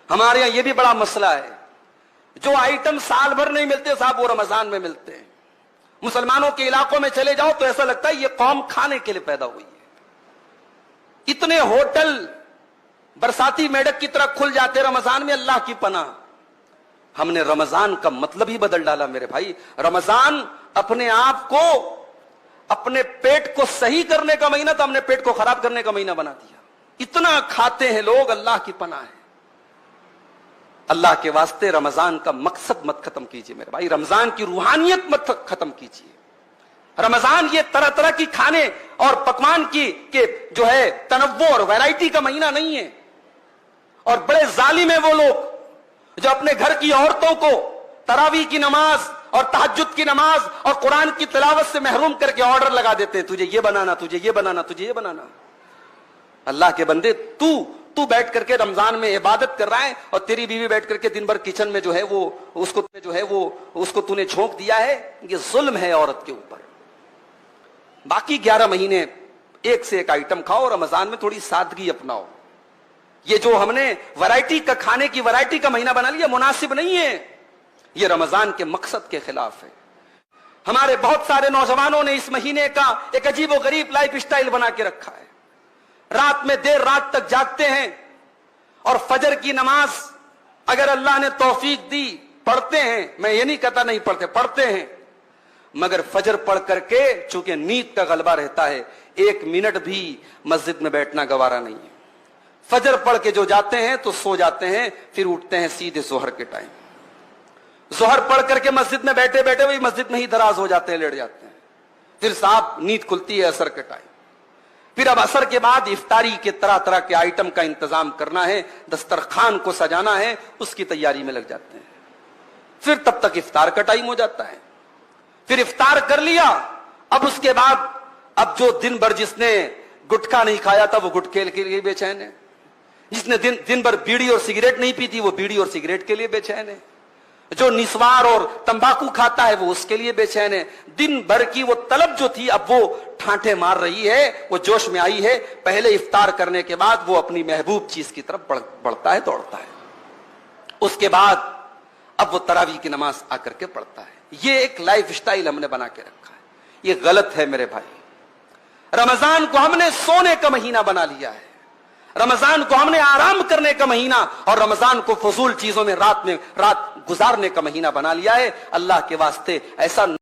ہمارے یہاں یہ بھی بڑا مسئلہ ہے، جو آئٹم سال بھر نہیں ملتے صاحب وہ رمضان میں ملتے ہیں۔ مسلمانوں کے علاقوں میں چلے جاؤ تو ایسا لگتا ہے یہ قوم کھانے کے لیے پیدا ہوئی ہے۔ اتنے ہوٹل برساتی میڈک کی طرح کھل جاتے رمضان میں، اللہ کی پناہ۔ ہم نے رمضان کا مطلب ہی بدل ڈالا میرے بھائی۔ رمضان اپنے آپ کو، اپنے پیٹ کو صحیح کرنے کا مہینہ تھا، ہم نے پیٹ کو خراب کرنے کا مہینہ بنا دیا۔ اتنا کھاتے ہیں لوگ، اللہ کی پناہ ہے۔ اللہ کے واسطے رمضان کا مقصد مت ختم کیجئے میرے بھائی، رمضان کی روحانیت مت ختم کیجئے۔ رمضان یہ طرح طرح کی کھانے اور پکوان کی کہ جو ہے تنوع اور ویرائٹی کا مہینہ نہیں ہے۔ اور بڑے ظالم ہیں وہ لوگ جو اپنے گھر کی عورتوں کو تراویح کی نماز اور تہجد کی نماز اور قرآن کی تلاوت سے محروم کر کے آرڈر لگا دیتے ہیں، تجھے یہ بنانا، تجھے یہ بنانا، تجھے یہ بنانا۔ اللہ کے بندے، تو بیٹھ کر کے رمضان میں عبادت کر رہا ہے اور تیری بیوی بیٹھ کر کے دن بھر کچن میں جو ہے وہ اس کو تو نے جھونک دیا ہے۔ یہ ظلم ہے عورت کے اوپر۔ باقی 11 مہینے ایک سے ایک آئٹم کھاؤ، رمضان میں تھوڑی سادگی اپناؤ۔ یہ جو ہم نے ورائٹی کا کھانے کی ورائٹی کا مہینہ بنا لیا مناسب نہیں ہے، یہ رمضان کے مقصد کے خلاف ہے۔ ہمارے بہت سارے نوجوانوں نے اس مہینے کا ایک عجیب و غریب لائف سٹائل بنا کے رکھا ہے۔ رات میں دیر رات تک جاگتے ہیں اور فجر کی نماز اگر اللہ نے توفیق دی پڑھتے ہیں، میں یہ نہیں کہتا نہیں پڑھتے، پڑھتے ہیں، مگر فجر پڑھ کر کے چونکہ نیند کا غلبہ رہتا ہے 1 منٹ بھی مسجد میں بیٹھنا گوارا نہیں ہے۔ فجر پڑھ کے جو جاتے ہیں تو سو جاتے ہیں، پھر اٹھتے ہیں سیدھے ظہر کے ٹائم۔ ظہر پڑھ کر کے مسجد میں بیٹھے بیٹھے وہی مسجد میں ہی دراز ہو جاتے ہیں، لیٹ جاتے ہیں۔ پھر صاحب نیند کھلتی ہے عصر کے ٹائم۔ پھر اب عصر کے بعد افطاری کے طرح طرح کے آئٹم کا انتظام کرنا ہے، دسترخوان کو سجانا ہے، اس کی تیاری میں لگ جاتے ہیں۔ پھر تب تک افطار کا ٹائم ہو جاتا ہے۔ پھر افطار کر لیا، اب اس کے بعد اب جو دن بھر جس نے گٹکا نہیں کھایا تھا وہ گٹکے کے لیے بے چین ہے، جس نے دن بھر بیڑی اور سگریٹ نہیں پی تھی وہ بیڑی اور سگریٹ کے لیے بے چین ہے، جو نسوار اور تمباکو کھاتا ہے وہ اس کے لیے بے چین ہے۔ دن بھر کی وہ طلب جو تھی اب وہ ٹھانٹے مار رہی ہے، وہ جوش میں آئی ہے۔ پہلے افطار کرنے کے بعد وہ اپنی محبوب چیز کی طرف بڑھتا ہے، دوڑتا ہے۔ اس کے بعد اب وہ تراویح کی نماز آ کر کے پڑھتا ہے۔ یہ ایک لائف سٹائل ہم نے بنا کے رکھا ہے، یہ غلط ہے میرے بھائی۔ رمضان کو ہم نے سونے کا مہینہ بنا لیا ہے، رمضان کو ہم نے آرام کرنے کا مہینہ اور رمضان کو فضول چیزوں میں رات گزارنے کا مہینہ بنا لیا ہے۔ اللہ کے واسطے ایسا